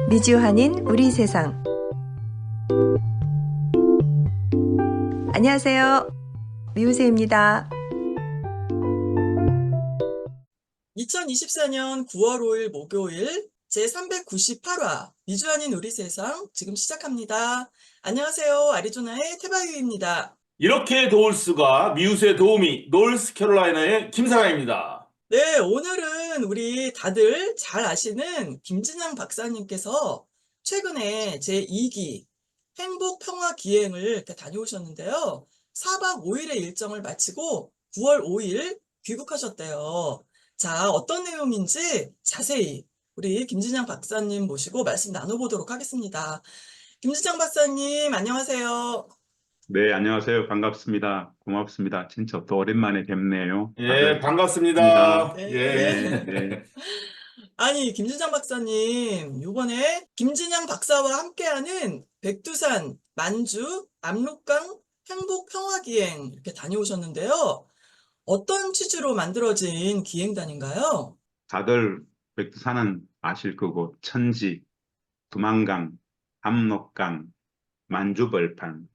미주한인 우리 세상. 안녕하세요. 미우새입니다. 2024년 9월 5일 목요일 제398화 미주한인 우리 세상 지금 시작합니다. 안녕하세요. 아리조나의 태바유입니다. 이렇게 도울 수가 미우스의 도우미 노스캐롤라이나의 김사랑입니다. 네, 오늘은 우리 다들 잘 아시는 김진양 박사님께서 최근에 제2기 행복 평화 기행을 이렇게 다녀오셨는데요. 4박 5일의 일정을 마치고 9월 5일 귀국하셨대요. 자, 어떤 내용인지 자세히 우리 김진양 박사님 모시고 말씀 나눠보도록 하겠습니다. 김진양 박사님, 안녕하세요. 네, 안녕하세요. 반갑습니다. 고맙습니다. 진짜 또 오랜만에 뵙네요. 예, 반갑습니다. 반갑습니다. 네. 예. 네. 아니, 김진양 박사님, 요번에 김진양 박사와 함께하는 백두산, 만주, 압록강 행복 평화기행 이렇게 다녀오셨는데요. 어떤 취지로 만들어진 기행단인가요? 다들 백두산은 아실 거고, 천지, 두만강, 압록강, 만주벌판,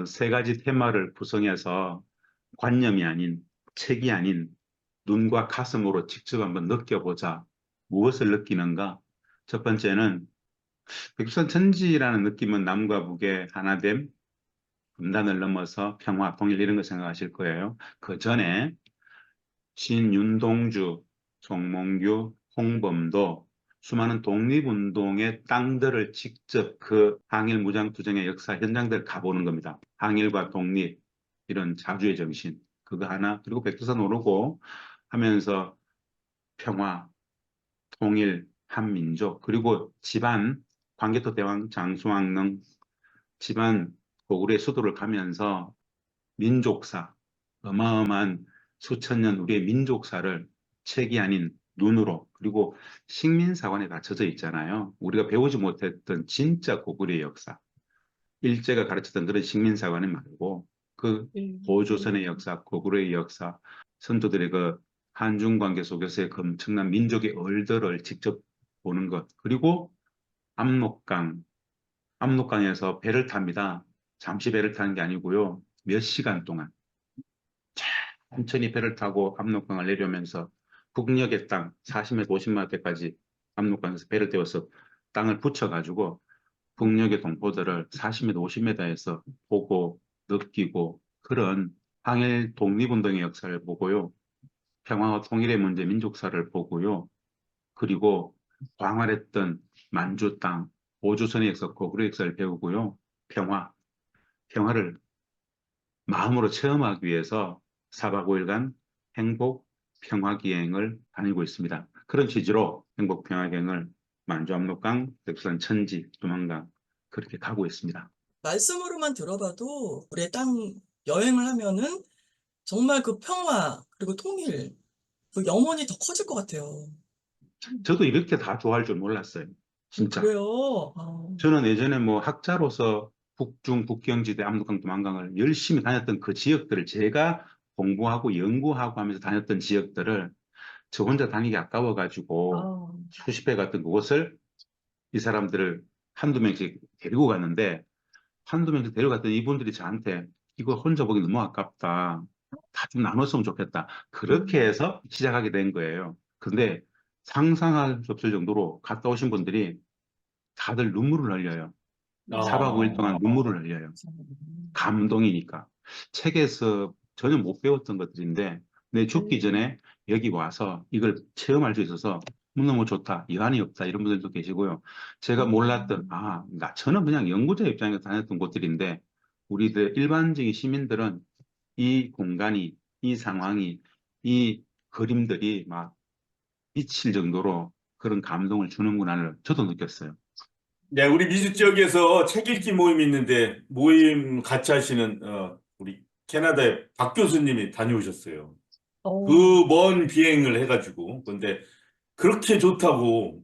세 가지 테마를 구성해서 관념이 아닌, 책이 아닌 눈과 가슴으로 직접 한번 느껴보자. 무엇을 느끼는가? 첫 번째는 백두산 천지라는 느낌은 남과 북의 하나됨, 분단을 넘어서 평화, 통일 이런 거 생각하실 거예요. 그 전에 신윤동주, 송몽규, 홍범도 수많은 독립운동의 땅들을 직접 그 항일 무장투쟁의 역사 현장들 가보는 겁니다. 항일과 독립, 이런 자주의 정신, 그거 하나, 그리고 백두산 오르고 하면서 평화, 통일, 한민족, 그리고 집안, 광개토 대왕 장수왕릉 집안 고구려의 수도를 가면서 민족사, 어마어마한 수천 년 우리의 민족사를 책이 아닌 눈으로, 그리고 식민사관에 다 젖어 있잖아요. 우리가 배우지 못했던 진짜 고구려의 역사, 일제가 가르쳤던 그런 식민사관이 말고 그 고조선의 역사, 고구려의 역사, 선조들의 그 한중 관계 속에서의 그 엄청난 민족의 얼들을 직접 보는 것, 그리고 압록강, 압록강에서 배를 탑니다. 잠시 배를 타는 게 아니고요. 몇 시간 동안 천천히 배를 타고 압록강을 내려오면서 북녘의 땅 40m, 50m까지 압록강에서 배를 태워서 땅을 붙여가지고 북녘의 동포들을 40m, 50m에서 보고 느끼고 그런 항일 독립운동의 역사를 보고요. 평화와 통일의 문제, 민족사를 보고요. 그리고 광활했던 만주 땅, 오조선의 역사, 고구려 역사를 배우고요. 평화를 마음으로 체험하기 위해서 4박 5일간 행복 평화기행을 다니고 있습니다. 그런 취지로 행복 평화기행을 만주 압록강, 백두산 천지, 두만강 그렇게 가고 있습니다. 말씀으로만 들어봐도 우리의 땅 여행을 하면은 정말 그 평화 그리고 통일 그 염원이 더 커질 것 같아요. 저도 이렇게 다 좋아할 줄 몰랐어요. 진짜. 그래요? 저는 예전에 뭐 학자로서 북중 국경지대 압록강 두만강을 열심히 다녔던 그 지역들을 제가 공부하고 연구하고 하면서 다녔던 지역들을 저 혼자 다니기 아까워가지고 아, 수십 회 갔던 그곳을 이 사람들을 한두 명씩 데리고 갔는데 한두 명씩 데려갔더니 이분들이 저한테 이거 혼자 보기 너무 아깝다. 다 좀 나눴으면 좋겠다. 그렇게 해서 시작하게 된 거예요. 근데 상상할 수 없을 정도로 갔다 오신 분들이 다들 눈물을 흘려요. 4박 5일 동안 눈물을 흘려요. 감동이니까. 책에서 전혀 못 배웠던 것들인데 내 죽기 전에 여기 와서 이걸 체험할 수 있어서 너무 좋다. 여한이 없다. 이런 분들도 계시고요. 제가 몰랐던, 저는 그냥 연구자 입장에서 다녔던 곳들인데 우리들 일반적인 시민들은 이 공간이, 이 상황이, 이 그림들이 막 미칠 정도로 그런 감동을 주는구나를 저도 느꼈어요. 네, 우리 미주 지역에서 책 읽기 모임이 있는데 모임 같이 하시는 우리 캐나다의 박 교수님이 다녀오셨어요. 그 먼 비행을 해가지고 근데 그렇게 좋다고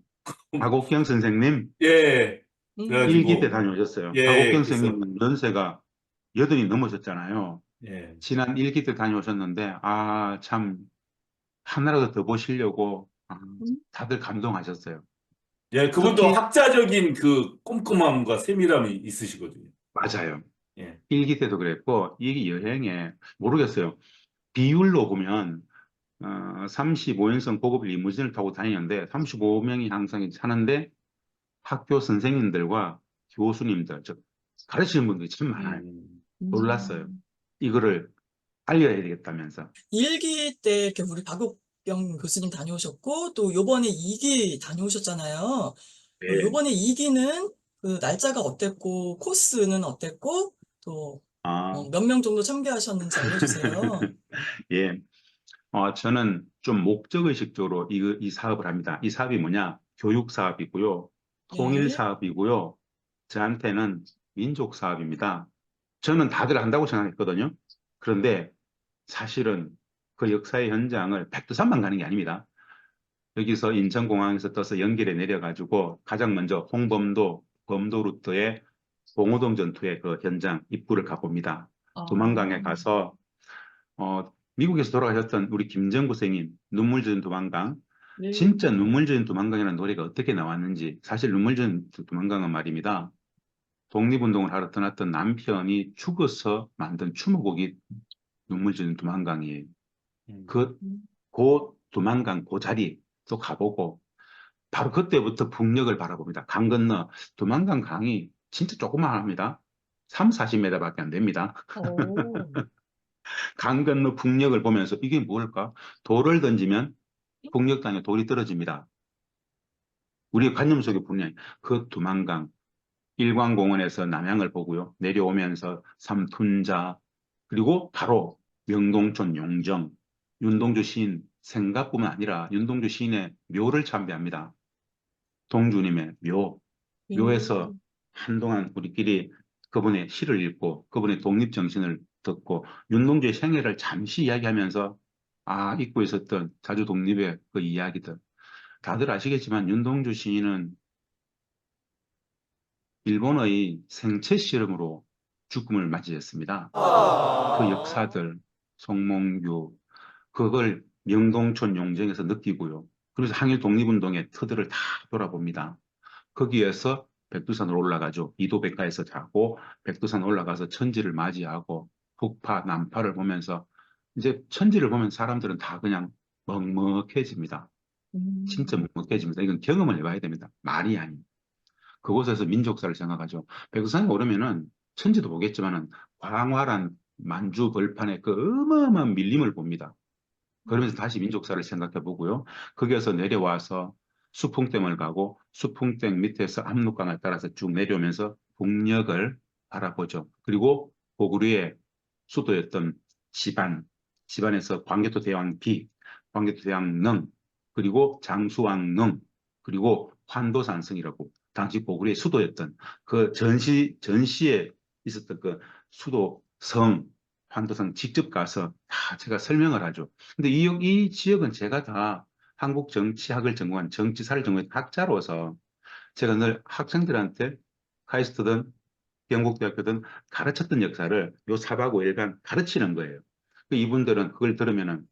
박옥경 선생님, 예, 일기 때 그래가지고 다녀오셨어요. 예, 박옥경 그래서 선생님은 연세가 80이 넘으셨잖아요. 예, 지난 일기 때 다녀오셨는데, 참, 하나라도 더 보시려고 아, 다들 감동하셨어요. 예, 그분도 특히 학자적인 그 꼼꼼함과 세밀함이 있으시거든요. 맞아요. 예. 일기 때도 그랬고 이 여행에 모르겠어요. 비율로 보면 35인승 고급 리무진을 타고 다니는데 35명이 항상 사는데 학교 선생님들과 교수님들, 즉 가르치는 분들이 참 많아요. 놀랐어요. 이거를 알려야 되겠다면서. 일기 때 이렇게 우리 박옥경 교수님 다녀오셨고, 또 요번에 2기 다녀오셨잖아요. 네. 요번에 2기는 그 날짜가 어땠고, 코스는 어땠고, 또 아, 몇 명 정도 참가하셨는지 알려주세요. 예. 저는 좀 목적의식적으로 이 사업을 합니다. 이 사업이 뭐냐? 교육 사업이고요. 통일 네. 사업이고요. 저한테는 민족 사업입니다. 저는 다들 한다고 생각했거든요. 그런데 사실은 그 역사의 현장을 백두산만 가는 게 아닙니다. 여기서 인천공항에서 떠서 연길에 내려가지고 가장 먼저 홍범도, 범도 루트의 봉오동 전투의 그 현장 입구를 가봅니다. 두만강에 가서 미국에서 돌아가셨던 우리 김정구 선생님 눈물 젖은 두만강, 네. 진짜 눈물 젖은 두만강이라는 노래가 어떻게 나왔는지, 사실 눈물 젖은 두만강은 말입니다. 독립운동을 하러 떠났던 남편이 죽어서 만든 추모곡이 눈물 젖은 두만강이에요. 음. 그 두만강 그 자리 또 가보고 바로 그때부터 북녘을 바라봅니다. 강 건너 두만강 강이 진짜 조그마합니다. 3, 40m밖에 안 됩니다. 오. 강 건너 북녘을 보면서 이게 뭘까? 돌을 던지면 북녘 땅에 돌이 떨어집니다. 우리 관념 속에 분명히 그 두만강 일광공원에서 남양을 보고요. 내려오면서 삼툰자 그리고 바로 명동촌 용정 윤동주 시인 생가뿐만 아니라 윤동주 시인의 묘를 참배합니다. 동주님의 묘에서 한동안 우리끼리 그분의 시를 읽고 그분의 독립정신을 듣고 윤동주의 생애를 잠시 이야기하면서 잊고 있었던 자주 독립의 그 이야기들. 다들 아시겠지만 윤동주 시인은 일본의 생체 실험으로 죽음을 맞이했습니다. 그 역사들, 송몽규, 그걸 명동촌 용정에서 느끼고요. 그래서 항일 독립운동의 터들을 다 돌아봅니다. 거기에서 백두산으로 올라가죠. 이도백가에서 자고 백두산 올라가서 천지를 맞이하고 북파, 남파를 보면서 이제 천지를 보면 사람들은 다 그냥 먹먹해집니다. 진짜 먹먹해집니다. 이건 경험을 해봐야 됩니다. 말이 아닌. 그곳에서 민족사를 생각하죠. 백두산에 오르면은 천지도 보겠지만은 광활한 만주 벌판의 그 어마어마한 밀림을 봅니다. 그러면서 다시 민족사를 생각해 보고요. 거기에서 내려와서 수풍댐을 가고 수풍댐 밑에서 압록강을 따라서 쭉 내려오면서 북녘을 바라보죠. 그리고 고구려의 수도였던 지반에서 광개토 대왕 비, 광개토 대왕 능, 그리고 장수왕 능, 그리고 환도산성이라고 당시 고구려의 수도였던 그 전시에 있었던 그 수도 성, 환도성 직접 가서 다 제가 설명을 하죠. 근데 이 지역은 제가 다 한국 정치학을 전공한 정치사를 전공한 학자로서 제가 늘 학생들한테 카이스트든 영국대학교든 가르쳤던 역사를 요 4박 5일간 가르치는 거예요. 이분들은 그걸 들으면은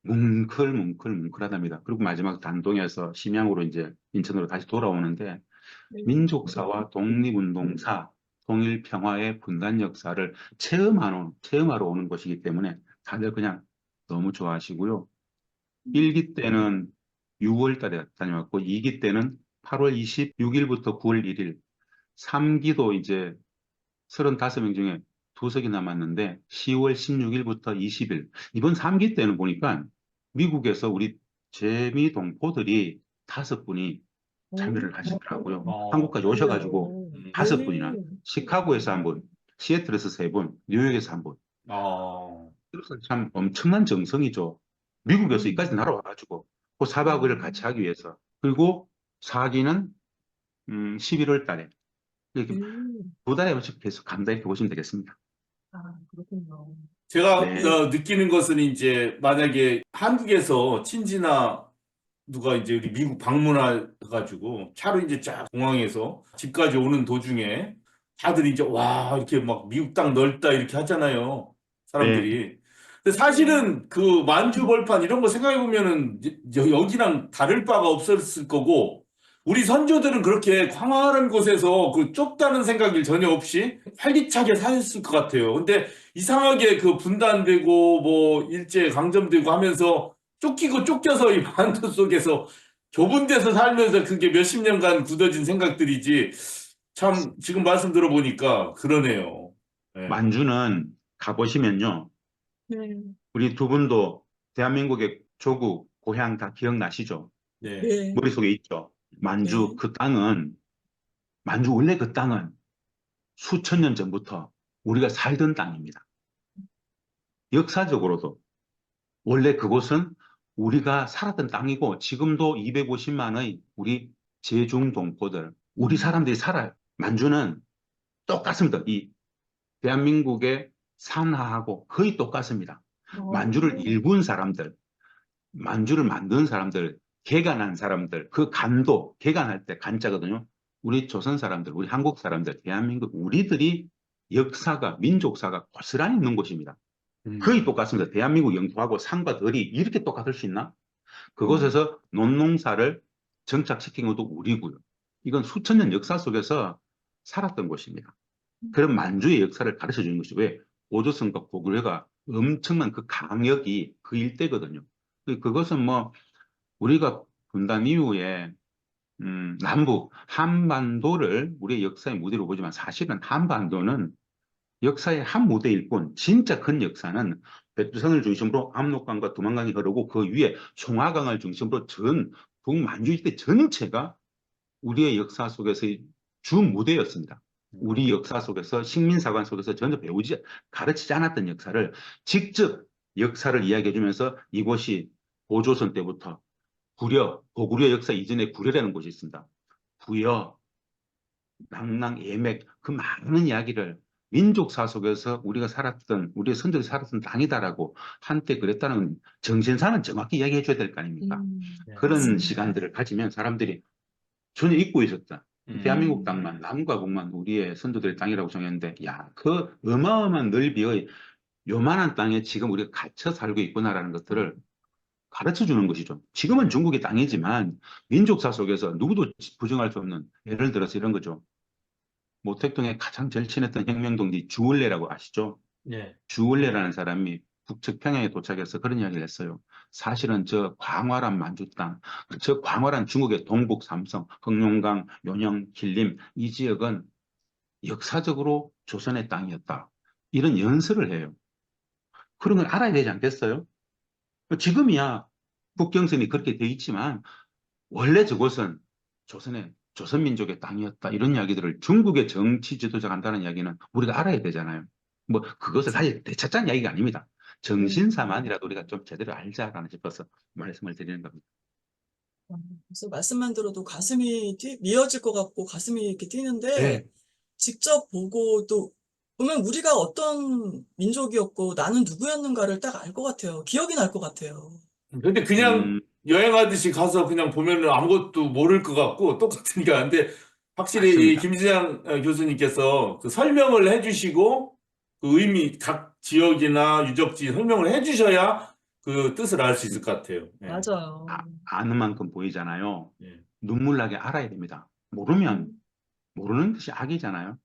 뭉클뭉클뭉클하답니다. 그리고 마지막 단동에서 심양으로 이제 인천으로 다시 돌아오는데 민족사와 독립운동사, 통일평화의 분단 역사를 체험하러 오는 것이기 때문에 다들 그냥 너무 좋아하시고요. 1기 때는 6월 달에 다녀왔고 2기 때는 8월 26일부터 9월 1일, 3기도 이제 35명 중에 2석이 남았는데 10월 16일부터 20일. 이번 3기 때는 보니까 미국에서 우리 재미 동포들이 5분이 참여를 하시더라고요. 한국까지 오셔가지고 음. 5분이나 시카고에서 한 분, 시애틀에서 3분, 뉴욕에서 한 분. 아, 그래서 참 엄청난 정성이죠. 미국에서 여기까지 날아와가지고 그 4박 5일을 같이 하기 위해서. 그리고 4기는 11월 달에 이렇게 2달에 번씩 계속 간다 이렇게 보시면 되겠습니다. 그렇군요. 제가 네. 느끼는 것은 이제 만약에 한국에서 친지나 누가 이제 우리 미국 방문해가지고 차로 이제 쫙 공항에서 집까지 오는 도중에 다들 이제 와 이렇게 막 미국 땅 넓다 이렇게 하잖아요. 네. 사람들이. 근데 사실은 그 만주 벌판 이런 거 생각해 보면은 여기랑 다를 바가 없었을 거고 우리 선조들은 그렇게 광활한 곳에서 그 좁다는 생각이 전혀 없이 활기차게 사셨을 것 같아요. 근데 이상하게 그 분단되고 뭐 일제 강점되고 하면서 쫓기고 쫓겨서 이 만도 속에서 좁은 데서 살면서 그게 몇십 년간 굳어진 생각들이지 참 지금 말씀 들어보니까 그러네요. 네. 만주는 가보시면요. 네. 우리 두 분도 대한민국의 조국, 고향 다 기억나시죠? 네. 네. 머릿속에 있죠? 만주 네. 그 땅은, 만주 원래 그 땅은 수천 년 전부터 우리가 살던 땅입니다. 역사적으로도 원래 그곳은 우리가 살았던 땅이고 지금도 250만의 우리 제중동포들, 우리 사람들이 살아요. 만주는 똑같습니다. 이 대한민국의 산하하고 거의 똑같습니다. 만주를 일군 사람들, 만주를 만든 사람들, 개간한 사람들, 그 간도, 개간할 때 간자거든요. 우리 조선 사람들, 우리 한국 사람들, 대한민국, 우리들이 역사가, 민족사가 고스란히 있는 곳입니다. 거의 똑같습니다. 대한민국 영토하고 산과 들이 이렇게 똑같을 수 있나? 그곳에서 논농사를 정착시킨 것도 우리고요. 이건 수천 년 역사 속에서 살았던 곳입니다. 그런 만주의 역사를 가르쳐 주는 것이 왜 오조선과 고구려가 엄청난 그 강역이 그 일대거든요. 그것은 뭐 우리가 분단 이후에 남북 한반도를 우리의 역사의 무대로 보지만 사실은 한반도는 역사의 한 무대일 뿐 진짜 큰 역사는 백두산을 중심으로 압록강과 두만강이 흐르고 그 위에 송화강을 중심으로 전 북만주 일대 전체가 우리의 역사 속에서의 주 무대였습니다. 우리 역사 속에서 식민사관 속에서 전혀 배우지 가르치지 않았던 역사를 직접 역사를 이야기해 주면서 이곳이 고조선 때부터 구려, 고구려 역사 이전에 구려라는 곳이 있습니다. 부여, 낭랑, 예맥 그 많은 이야기를 민족사 속에서 우리가 살았던 우리의 선조들이 살았던 땅이다라고 한때 그랬다는 정신사는 정확히 이야기해 줘야 될 거 아닙니까? 그런 맞습니다. 시간들을 가지면 사람들이 전혀 잊고 있었다. 대한민국 땅만 남과 북만 우리의 선조들의 땅이라고 정했는데 야, 그 어마어마한 넓이의 요만한 땅에 지금 우리가 갇혀 살고 있구나라는 것들을 가르쳐 주는 것이죠. 지금은 중국의 땅이지만 민족사 속에서 누구도 부정할 수 없는 예를 들어서 이런 거죠. 모택동에 가장 절친했던 혁명동지 주월래라고 아시죠? 네. 주월래라는 사람이 북측 평양에 도착해서 그런 이야기를 했어요. 사실은 저 광활한 만주 땅, 저 광활한 중국의 동북 삼성, 흑룡강, 요령, 길림 이 지역은 역사적으로 조선의 땅이었다. 이런 연설을 해요. 그런 걸 알아야 되지 않겠어요? 지금이야 국경선이 그렇게 돼 있지만 원래 저곳은 조선민족의 땅이었다. 이런 이야기들을 중국의 정치 지도자가 한다는 이야기는 우리가 알아야 되잖아요. 뭐 그것을 사실 되찾자는 이야기가 아닙니다. 정신사만이라도 우리가 좀 제대로 알자라는 싶어서 말씀을 드리는 겁니다. 그래서 말씀만 들어도 가슴이 미어질 것 같고 가슴이 이렇게 뛰는데 네. 직접 보고 또 보면 우리가 어떤 민족이었고 나는 누구였는가를 딱 알 것 같아요. 기억이 날 것 같아요. 근데 그냥 여행하듯이 가서 그냥 보면은 아무것도 모를 것 같고 똑같으니까. 근데 확실히 이 맞습니다. 김진양 교수님께서 그 설명을 해주시고 그 의미, 각 지역이나 유적지 설명을 해주셔야 그 뜻을 알 수 있을 것 같아요. 예. 맞아요. 아는 만큼 보이잖아요. 예. 눈물 나게 알아야 됩니다. 모르면 모르는 것이 악이잖아요.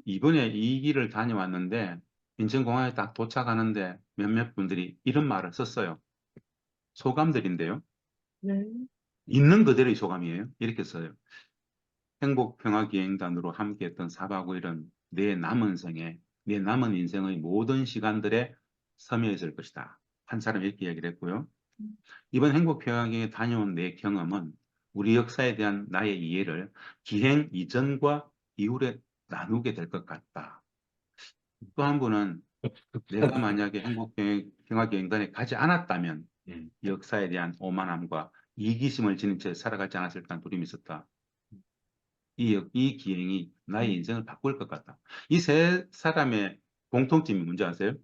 이번에 이 길을 다녀왔는데 인천공항에 딱 도착하는데 몇몇 분들이 이런 말을 썼어요. 소감들인데요. 네. 있는 그대로의 소감이에요. 이렇게 써요. 행복평화기행단으로 함께했던 4박 5일은 내 남은 생에, 내 남은 인생의 모든 시간들에 스며있을 것이다. 한 사람이 이렇게 이야기를 했고요. 이번 행복평화기행에 다녀온 내 경험은 우리 역사에 대한 나의 이해를 기행 이전과 이후에 나누게 될 것 같다. 또 한 분은 내가 만약에 행복평화기행단에 가지 않았다면 역사에 대한 오만함과 이기심을 지닌 채 살아가지 않았을까 하는 두려움이 있었다. 이 기행이 나의 인생을 바꿀 것 같다. 이 세 사람의 공통점이 뭔지 아세요?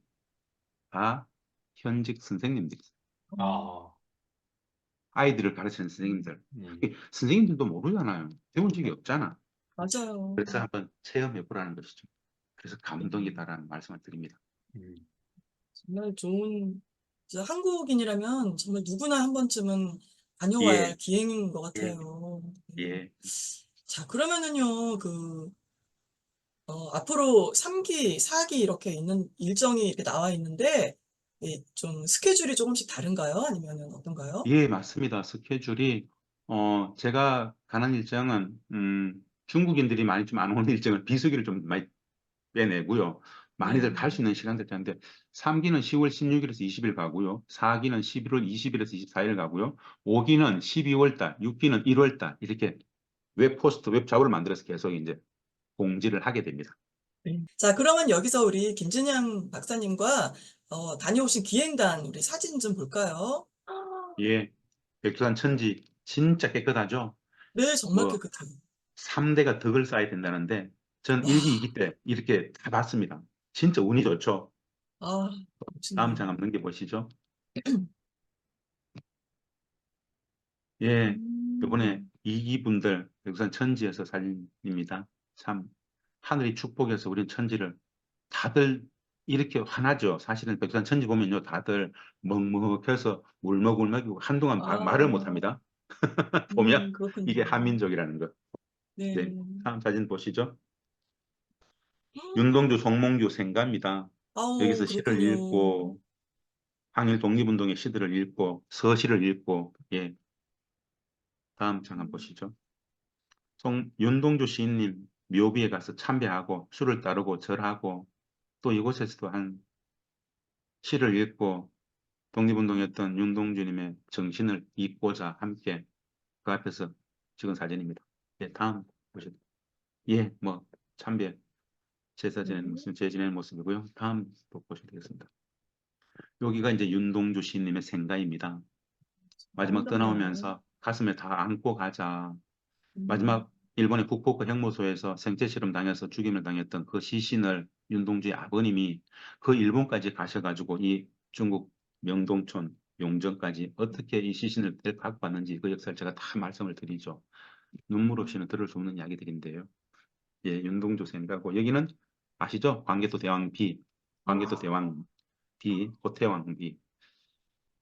다 현직 선생님들이세요. 아, 아이들을 가르치는 선생님들. 음. 선생님들도 모르잖아요. 배운 적이 없잖아. 맞아요. 그래서 한번 체험해 보라는 것이죠. 그래서 감동이다라는 말씀을 드립니다. 정말 좋은, 진짜 한국인이라면 정말 누구나 한 번쯤은 다녀와야 할 예, 기행인 것 예, 같아요. 예, 자, 그러면은요, 앞으로 3기, 4기 이렇게 있는 일정이 이렇게 나와 있는데, 좀 스케줄이 조금씩 다른가요? 아니면은 어떤가요? 예, 맞습니다. 스케줄이, 제가 가는 일정은, 중국인들이 많이 좀 안 오는 일정을 비수기를 좀 많이 빼내고요. 네. 많이들 갈 수 있는 시간대 되는데 3기는 10월 16일에서 20일 가고요. 4기는 11월 20일에서 24일 가고요. 5기는 12월 달, 6기는 1월 달 이렇게 웹 포스트, 웹 자료를 만들어서 계속 이제 공지를 하게 됩니다. 자, 그러면 여기서 우리 김진양 박사님과 다녀오신 기행단 우리 사진 좀 볼까요? 예, 백두산 천지 진짜 깨끗하죠? 네, 정말 뭐 깨끗해요. 3대가 덕을 쌓아야 된다는데 전 와, 1기, 2기 때 이렇게 다 봤습니다. 진짜 운이 좋죠. 아, 다음 멋지네요. 장 한번 넘겨보시죠. 예, 이번에 음. 이기 분들 백두산 천지에서 사진입니다. 참 하늘이 축복해서 우리는 천지를 다들 이렇게 화나죠. 사실은 백두산 천지 보면요, 다들 먹먹해서 울먹울먹이고 한동안 말을 아, 못합니다. 보면 이게 그렇군요. 한민족이라는 거. 네, 네. 다음 사진 보시죠. 윤동주, 송몽규 생가입니다. 아우, 여기서 시를 그렇군요. 읽고 항일 독립운동의 시들을 읽고 서시를 읽고 예, 다음 장 한번 보시죠. 윤동주 시인님 묘비에 가서 참배하고 술을 따르고 절하고 또 이곳에서도 한 시를 읽고 독립운동했던 윤동주님의 정신을 잊고자 함께 그 앞에서 찍은 사진입니다. 예, 다음 보시죠. 예, 뭐 참배 제사 지내는 음, 모습, 제 지내는 모습이고요. 다음 또 보셔도 되겠습니다. 여기가 이제 윤동주 시인님의 생가입니다. 마지막 아름답네요. 떠나오면서 가슴에 다 안고 가자. 음, 마지막 일본의 후쿠오카 형무소에서 생체 실험 당해서 죽임을 당했던 그 시신을 윤동주의 아버님이 그 일본까지 가셔가지고 이 중국 명동촌 용정까지 어떻게 이 시신을 갖고 왔는지 그 역사를 제가 다 말씀을 드리죠. 눈물 없이는 들을 수 없는 이야기들인데요. 예, 윤동주 생가고 여기는 아시죠? 광개토 대왕 비, 광개토 대왕 비, 호태왕 비.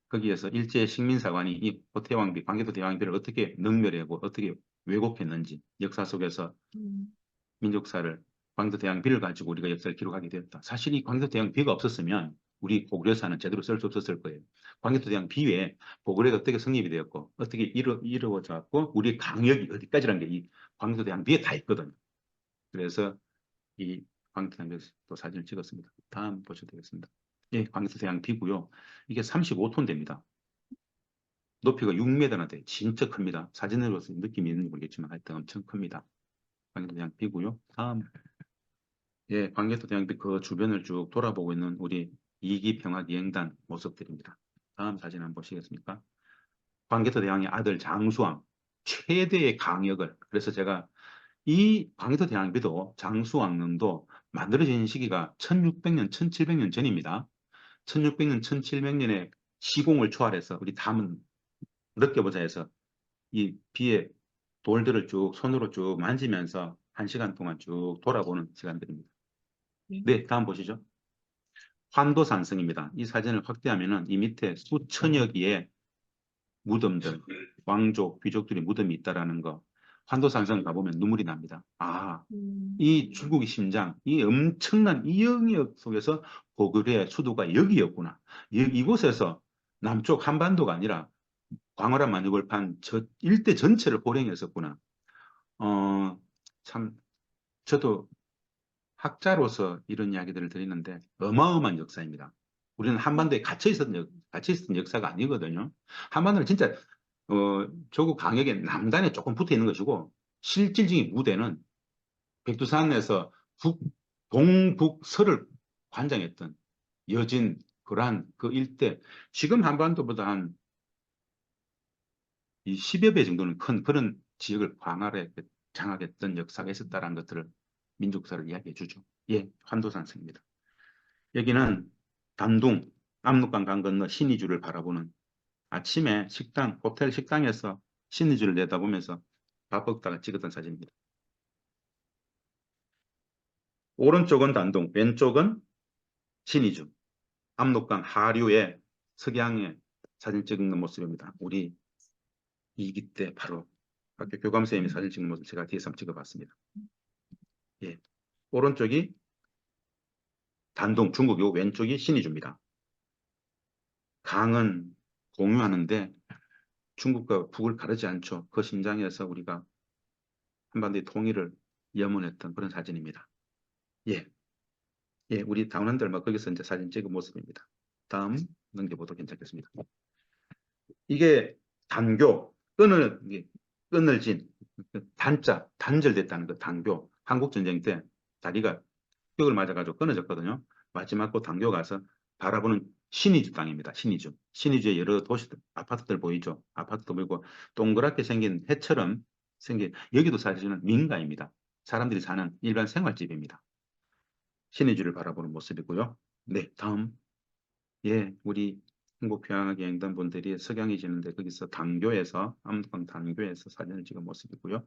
거기에서 일제 식민사관이 이 호태왕비, 광개토 대왕비를 어떻게 능멸하고 어떻게 왜곡했는지 역사 속에서 음, 민족사를 광개토 대왕비를 가지고 우리가 역사를 기록하게 되었다. 사실 이 광개토 대왕비가 없었으면 우리 고구려사는 제대로 쓸 수 없었을 거예요. 광개토 대왕비 외에 고구려가 어떻게 성립이 되었고 어떻게 이루어졌고 우리 강역이 어디까지라는 게 이 광개토 대왕비에 다 있거든요. 그래서 이 광개토 대왕비에서 또 사진을 찍었습니다. 다음 보셔도 되겠습니다. 예, 광개토 대왕비고요. 이게 35톤 됩니다. 높이가 6m나 돼. 진짜 큽니다. 사진으로 서 느낌이 있는지 모르겠지만 하여튼 엄청 큽니다. 광개토 대왕비고요. 다음, 예, 광개토 대왕비 그 주변을 쭉 돌아보고 있는 우리 이기 평화기행단 모습들입니다. 다음 사진 한번 보시겠습니까? 광개토 대왕의 아들 장수왕, 최대의 강역을, 그래서 제가 이 광개토 대왕비도 장수왕릉도 만들어진 시기가 1600년, 1700년 전입니다. 1600년, 1700년에 시공을 초월해서 우리 다음은 느껴보자 해서 이 비에 돌들을 쭉 손으로 쭉 만지면서 1시간 동안 쭉 돌아보는 시간들입니다. 네. 네, 다음 보시죠. 환도산성입니다. 이 사진을 확대하면은 이 밑에 수천여 개의 무덤들, 왕족, 귀족들의 무덤이 있다라는 거. 환도산성 가보면 눈물이 납니다. 아, 음, 이 줄국의 심장, 이 엄청난 이 영역 속에서 고구려의 수도가 여기였구나. 이곳에서 남쪽 한반도가 아니라 광활한 만유벌판 저 일대 전체를 호령했었구나. 어, 참, 저도 학자로서 이런 이야기들을 드리는데 어마어마한 역사입니다. 우리는 한반도에 갇혀 있었던 역사가 아니거든요. 한반도는 진짜, 조국 강역의 남단에 조금 붙어 있는 것이고, 실질적인 무대는 백두산에서 동북서를 관장했던 여진, 그러한 그 일대, 지금 한반도보다 한 이 10여 배 정도는 큰 그런 지역을 광활하게 장악했던 역사가 있었다는 것들을 민족사를 이야기해 주죠. 예, 환도산성입니다. 여기는 단둥, 압록강 강 건너 신의주를 바라보는 아침에 식당, 호텔 식당에서 신의주를 내다보면서 밥 먹다가 찍었던 사진입니다. 오른쪽은 단둥, 왼쪽은 신의주. 압록강 하류에 석양에 사진 찍는 모습입니다. 우리 2기 때 바로 학교 교감선생님이 사진 찍는 모습 제가 뒤에서 한번 찍어봤습니다. 예. 오른쪽이 단동 중국이고 왼쪽이 신의주입니다. 강은 공유하는데 중국과 북을 가르지 않죠. 그 심장에서 우리가 한반도의 통일을 염원했던 그런 사진입니다. 예. 예, 우리 당원들 막 거기서 이제 사진 찍은 모습입니다. 다음 넘겨보도 괜찮겠습니다. 이게 단교, 끊을진, 단자, 단절됐다는 거, 단교. 한국전쟁 때 다리가 벽을 맞아가지고 끊어졌거든요. 마지막 그 단교 가서 바라보는 신의주 땅입니다. 신의주. 신의주의 여러 도시들, 아파트들 보이죠? 아파트도 보이고 동그랗게 생긴 해처럼 생긴, 여기도 사실은 민가입니다. 사람들이 사는 일반 생활집입니다. 신의주를 바라보는 모습이고요. 네, 다음. 예, 우리 행복평화기 행단 분들이 석양이 지는데 거기서 단교에서, 압록강 단교에서 사진을 찍은 모습이고요.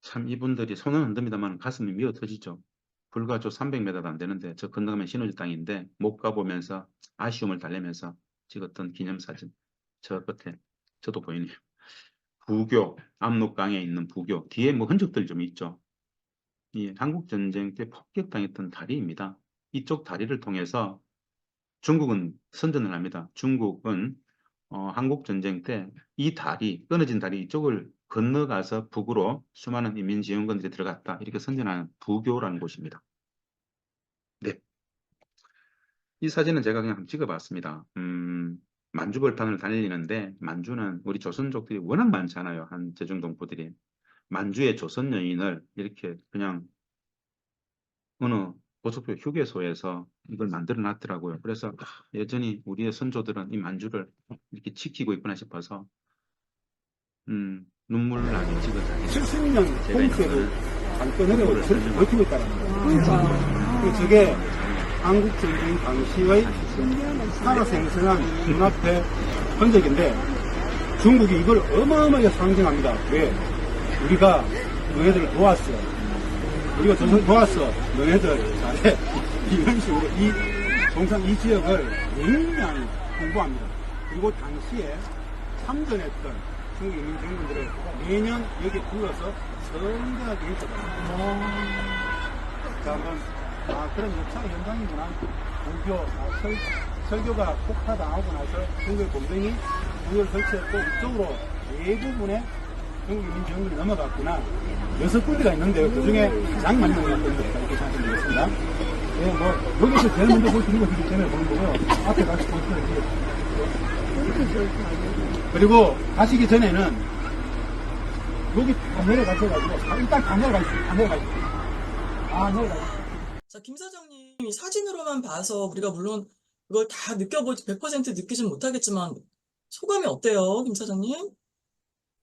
참 이분들이 손은 흔듭니다만 가슴이 미어 터지죠. 불과 저 300m도 안 되는데 저 건너가면 신의주 땅인데 못 가보면서 아쉬움을 달래면서 찍었던 기념사진. 저 끝에 저도 보이네요. 부교, 압록강에 있는 부교. 뒤에 뭐 흔적들 좀 있죠. 이 한국전쟁 때 폭격당했던 다리입니다. 이쪽 다리를 통해서 중국은 선전을 합니다. 중국은 한국전쟁 때 이 다리, 끊어진 다리 이쪽을 건너가서 북으로 수많은 인민지원군들이 들어갔다. 이렇게 선전하는 부교라는 곳입니다. 네. 이 사진은 제가 그냥 한번 찍어봤습니다. 만주벌판을 다니는데 만주는 우리 조선족들이 워낙 많잖아요. 한 제중동포들이. 만주의 조선 여인을 이렇게 그냥 어느 고속도로 휴게소에서 이걸 만들어 놨더라고요. 그래서 여전히 우리의 선조들은 이 만주를 이렇게 지키고 있구나 싶어서 눈물 나게 찍어서 70년 통째로 관건으로 버티고 있다는 거예요. 저게 한국전쟁 당시의 살아생생한 눈앞의 흔적인데 중국이 이걸 어마어마하게 상징합니다. 왜? 우리가 너네들을 도왔어. 우리가 조선 도왔어. 너네들 잘해. 이런 식으로 동산 이 지역을 굉장히 홍보합니다. 그리고 당시에 참전했던 중국 인민정군들을 매년 여기에 불러서 성대하게 했거든요. 자, 한번 그런 역사의 현장이구나. 불교 설교가 폭파당하고 나서 중국의 공병이 불교를 설치했고 이쪽으로 대부분의 중국 인민정군이 넘어갔구나. 6군데가 있는데요. 그 중에 가장 많이 넘어갔던 것 이렇게 생각하시면 되겠습니다. 네, 뭐 여기서 제일 먼저 볼 수 있는 거 드리기 전에 보는 거고요. 앞에 같이 보시면 그리고 가시기 전에는 여기 다 내려가셔가지고 일단 다 내려가십시오. 다 내려가십시오. 내려가십시오. 자, 김 사장님, 이 사진으로만 봐서 우리가 물론 그걸 다 100% 느끼진 못하겠지만 소감이 어때요, 김 사장님?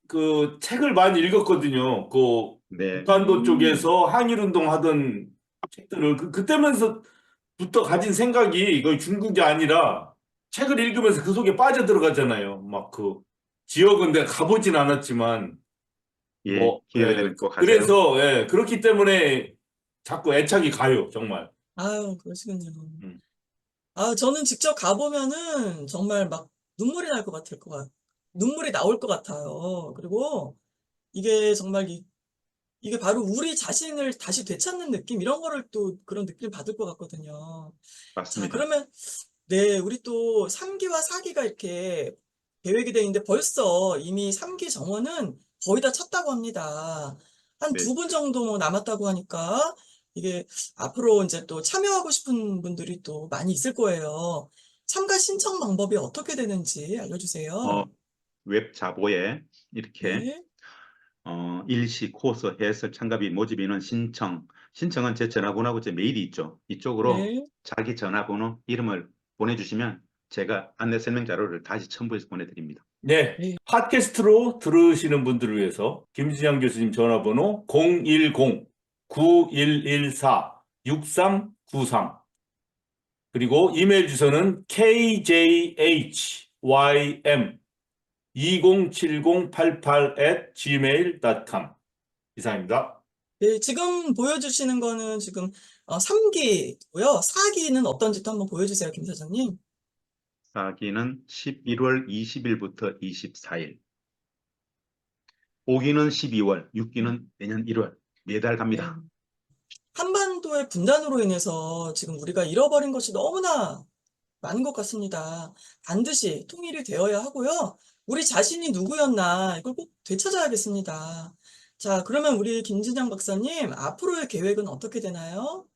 그 책을 많이 읽었거든요. 그 네. 북한도 쪽에서 항일운동 하던 책들을 그때면서부터 가진 생각이 이거 중국이 아니라 책을 읽으면서 그 속에 빠져들어가잖아요. 막 그 지역은 내가 가보진 않았지만 예, 뭐, 기회가 예, 되면 꼭 하세요. 그래서 예, 그렇기 때문에 자꾸 애착이 가요, 정말. 아유, 그러시군요. 음. 저는 직접 가보면은 정말 막 눈물이 눈물이 나올 것 같아요. 그리고 이게 정말 이게 바로 우리 자신을 다시 되찾는 느낌, 이런 거를 또 그런 느낌을 받을 것 같거든요. 자, 맞습니다. 그러면, 네, 우리 또 3기와 4기가 이렇게 계획이 돼 있는데 벌써 이미 3기 정원은 거의 다 찼다고 합니다. 한 네. 2분 정도 뭐 남았다고 하니까 이게 앞으로 이제 또 참여하고 싶은 분들이 또 많이 있을 거예요. 참가 신청 방법이 어떻게 되는지 알려주세요. 웹 자보에 이렇게 네, 일시 코스 해설 참가비 모집 인원 신청은 제 전화번호하고 제 메일이 있죠. 이쪽으로 네. 자기 전화번호 이름을 보내주시면 제가 안내 설명 자료를 다시 첨부해서 보내드립니다. 네, 네. 팟캐스트로 들으시는 분들을 위해서 김진양 교수님 전화번호 010-9114-6393 그리고 이메일 주소는 kjhym207088@gmail.com 이상입니다. 네, 지금 보여주시는 거는 지금 3기고요. 4기는 어떤지 또 한번 보여주세요, 김 사장님. 4기는 11월 20일부터 24일. 5기는 12월, 6기는 내년 1월. 매달 갑니다. 네. 한반도의 분단으로 인해서 지금 우리가 잃어버린 것이 너무나 많은 것 같습니다. 반드시 통일이 되어야 하고요. 우리 자신이 누구였나 이걸 꼭 되찾아야겠습니다. 자, 그러면 우리 김진양 박사님, 앞으로의 계획은 어떻게 되나요?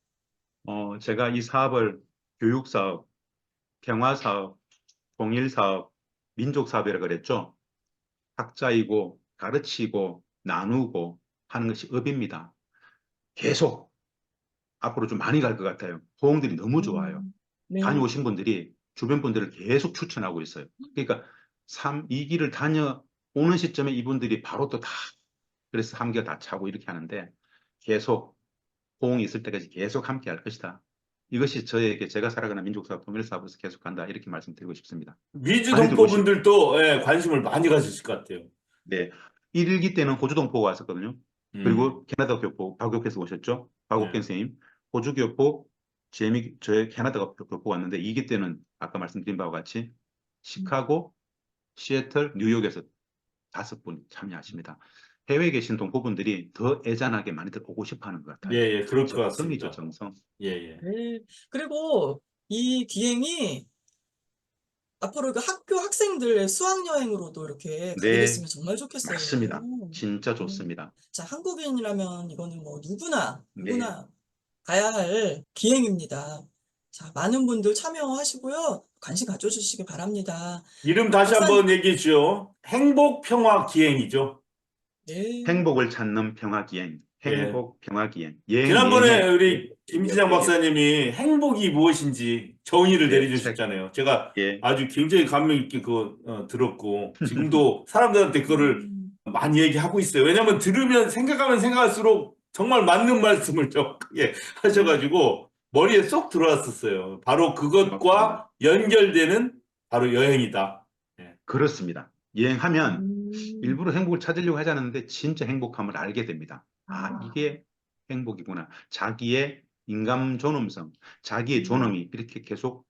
제가 이 사업을 교육사업, 평화사업, 통일사업, 민족사업이라고 그랬죠. 학자이고 가르치고 나누고 하는 것이 업입니다. 계속 앞으로 좀 많이 갈 것 같아요. 호응들이 너무 좋아요. 네. 다녀오신 분들이 주변 분들을 계속 추천하고 있어요. 그러니까 2기를 다녀오는 시점에 이분들이 바로 또 다 그래서 3기가 다 차고 이렇게 하는데 계속 호응이 있을 때까지 계속 함께 할 것이다. 이것이 저에게 제가 살아가는 민족사업, 통일사업에서 계속 간다 이렇게 말씀드리고 싶습니다. 미주 많이 동포분들도 예, 관심을 많이 가지실 것 같아요. 네, 1기 때는 호주 동포가 왔었거든요. 그리고 캐나다 교포 박옥께서 오셨죠. 박옥 네. 선생님, 호주 교포, 저의 캐나다 교포 왔는데 2기 때는 아까 말씀드린 바와 같이 시카고, 시애틀, 뉴욕에서 5분 참여하십니다. 해외에 계신 동포분들이 더 애잔하게 많이들 오고 싶어하는 것 같아요. 예, 예, 그럴 것 정성이죠, 같습니다. 정성. 예, 예. 네. 그리고 이 기행이 앞으로 그 학교 학생들의 수학여행으로도 이렇게 가게 네, 됐으면 정말 좋겠어요. 맞습니다. 진짜 음. 좋습니다. 자, 한국인이라면 이거는 뭐 누구나 네. 가야 할 기행입니다. 자, 많은 분들 참여하시고요. 관심 가져주시기 바랍니다. 이름 다시 박사님. 한번 얘기해 주죠. 행복평화기행이죠. 네. 행복을 찾는 평화기행, 행복 평화기행. 지난번에 여행의 우리 김진양 박사님이 행복이 무엇인지 정의를 네, 내려주셨잖아요. 제가 예, 아주 굉장히 감명 있게 그거 들었고 지금도 사람들한테 그거를 많이 얘기하고 있어요. 왜냐하면 들으면 생각하면 생각할수록 정말 맞는 말씀을 정확하게 하셔가지고 머리에 쏙 들어왔었어요. 바로 그것과 연결되는 바로 여행이다. 그렇습니다. 여행하면 음. 일부러 행복을 찾으려고 하지 않았는데 진짜 행복함을 알게 됩니다. 아, 이게 행복이구나. 자기의 인간 존엄성, 자기의 존엄이 이렇게 계속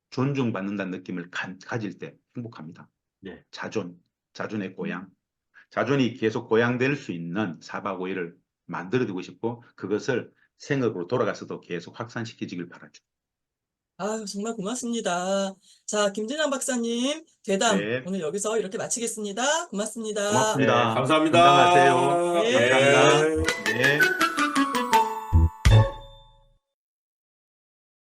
존중받는다는 느낌을 가질 때 행복합니다. 네. 자존의 고향. 자존이 계속 고양될 수 있는 4박 5일을 만들어두고 싶고 그것을 생업으로 돌아가서도 계속 확산시키길 바라죠. 아유, 정말 고맙습니다. 자, 김진양 박사님 대담 네. 오늘 여기서 이렇게 마치겠습니다. 고맙습니다. 고맙습니다. 네, 감사합니다. 건강하세요. 네. 감사합니다. 네.